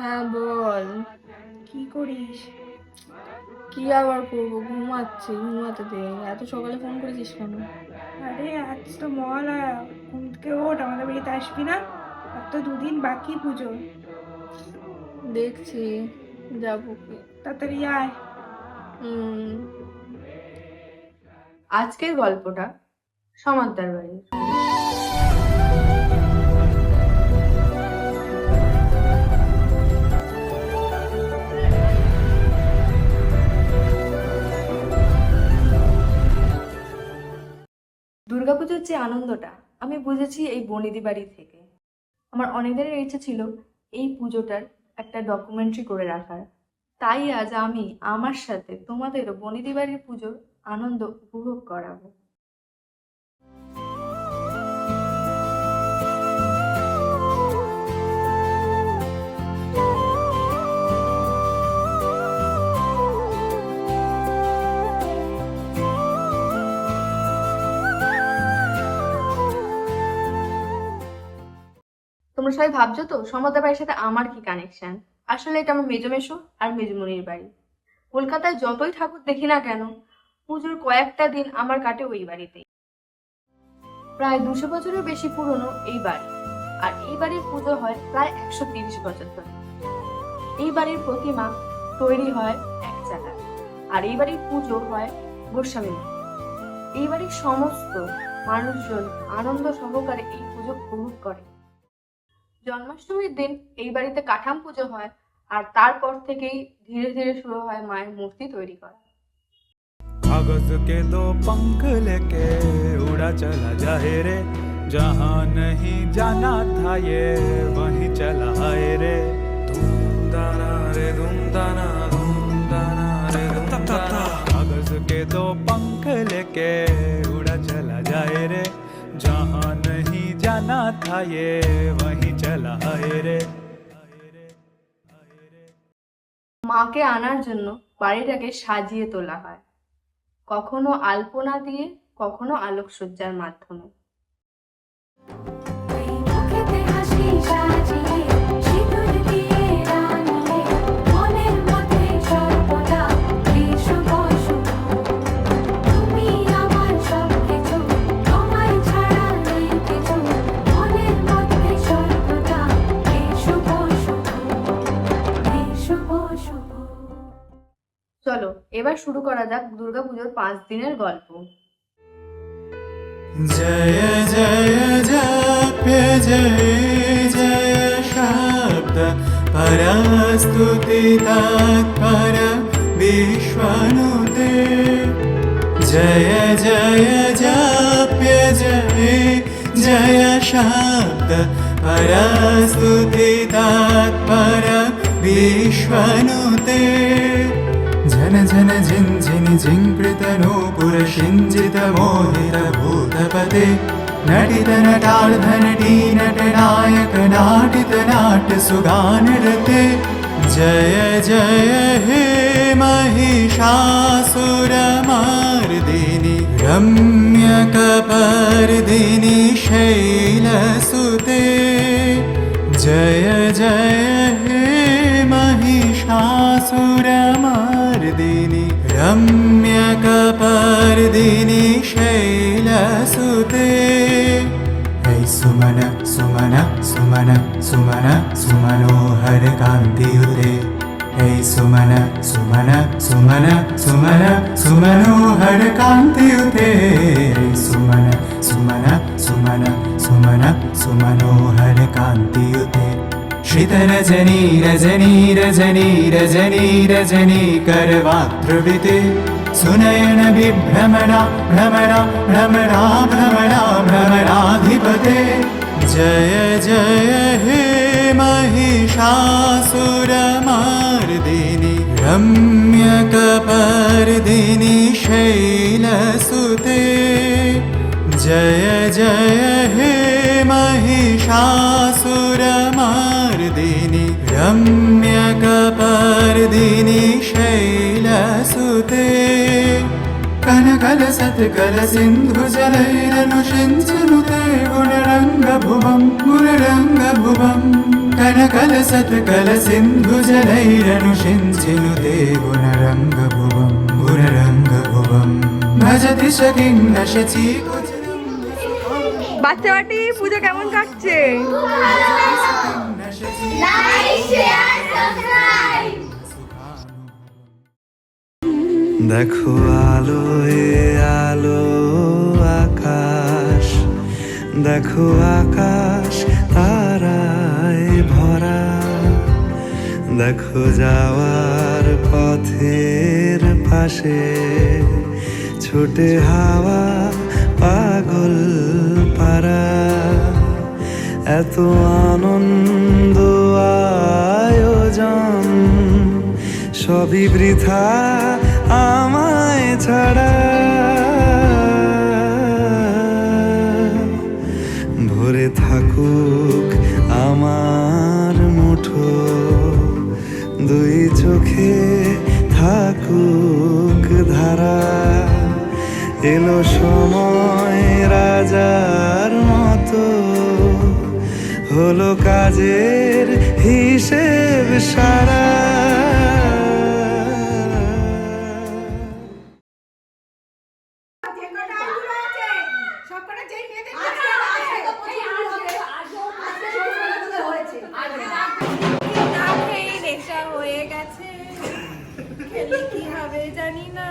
হ্যাঁ বল। কি করিস? কি আবার করবো, ঘুমাতে দে। এত সকালে ফোন করেছিস কেন? আরে আজ তো মহালয়া, ঘুম থেকে ওঠ, আমাদের বাড়িতে আসবি না? আর তো দুদিন বাকি পুজো। দেখছি যাবো কি। তাড়াতাড়ি আয়। হুম। আজকের গল্পটা সমান্তর বাড়ির। দুর্গাপুজোর যে আনন্দটা আমি বুঝেছি এই বনিদি বাড়ি থেকে। আমার অনেকদিনের ইচ্ছে ছিল এই পুজোটার একটা ডকুমেন্টারি করে রাখার। তাই আজ আমি আমার সাথে তোমাদেরও বনিদি বাড়ির পুজোর আনন্দ উপভোগ করাবো। তোমরা সবাই ভাবছো তো সমতার বাড়ির সাথে আমার কি কানেকশন। আসলে এটা আমার মেজো আর মেজমনির বাড়ি। কলকাতায় যতই ঠাকুর দেখি না কেন, পুজোর কয়েকটা দিন আমার কাটে ওই বাড়িতেই। প্রায় 200 বছরের বেশি পুরনো এই বাড়ি, আর এই বাড়ির পুজো হয় প্রায় 130 বছর ধরে। এই বাড়ির প্রতিমা তৈরি হয় এক জায়গায়, আর এই বাড়ির পুজো হয় গোস্বামী মঠ। এই বাড়ির সমস্ত মানুষজন আনন্দ সহকারে এই পুজো উপভোগ করে। জন্মাষ্টমীর দিন এই বাড়িতে কাঠাম পুজো হয়, আর তারপর থেকেই ধীরে ধীরে শুরু হয় মায়ের মূর্তি তৈরি করা। कागज के दो पंख लेके उड़ा चला जाए रे, जहाँ नहीं जाना था ये वहीं चला आए रे। धूम ताना रे धूम ताना रे धूम ताना। कागज के दो पंख लेके उड़ा चला जाए रे, जहाँ नहीं जाना था ये वहीं चला आए रे। মাকে আনার জন্য বাড়িটাকে সাজিয়ে তোলা হয়, কখনো আলপনা দিয়ে, কখনো আলোকসজ্জার মাধ্যমে। চলো এবার শুরু করা যাক দুর্গাপুজোর 5 দিনের গল্প। जय जय जप्य जय जय शब्द परस्तुति तत्पर विश्वनुते। जय जय जप्य जय जय शब्द परस्तुति तत्पर विश्वनुते। जन जन जिन जिन जिंकृत नूपुर शिंजित मोहित भूतपते। नटित नटार्ध नटी नट नायक नाटित नाट सुगान रते। जय जय हे महिषासुरमर्दिनि रम्यकपर्दिनि शैलसुते। जय जय हे महिषासुरमर्दिनि रम्यकपर्दिनि शैलसुते। हे सुमन सुमन सुमन सुमन सुमनोहर कान्तियुते। हे सुमन सुमन सुमन सुमन सुमनोहर कान्तियुते। हे सुमन सुमन सुमन सुमन सुमनोहर कान्तियुते। श्रित रजनी रजनी रजनी रजनी रजनी करवात्रुविते। सुनयन विभ्रमणा भ्रमणा भ्रमणा भ्रमणा भ्रमणाधिपते। जय जय हे महिषासुरमर्दिनि रम्यकपर्दिनि शैलसुते। जय जय हे महिषासुरमर्दिनि रम्यकपर्दिनि शैलसुते। कनकलसत्कलसिन्धुजलैरनुषिञ्चनुते गुणरङ्गभुवं कनकलसत्कलसिन्धुजलैरनुषिञ्चनुते गुणरङ्गभुवं भजति स किं न शची বাচ্চা বাটি পুজো কেমন কাটছে? দেখো আলোয় আলো আকাশ, দেখো আকাশ তারায় ভরা, দেখো যাওয়ার পথের পাশে ছোটে হাওয়া পাগল পারা। এত আনন্দ আয়োজন সবই বৃথা আমায় ছাড়া। ভরে থাকুক আমার মুঠো, দুই চোখে থাকুক ধারা। এলো সময় রাজার মতো, হলো কাজের হিসেব সারা। নেশা হয়ে গেছে, খেলে কি হবে জানি না।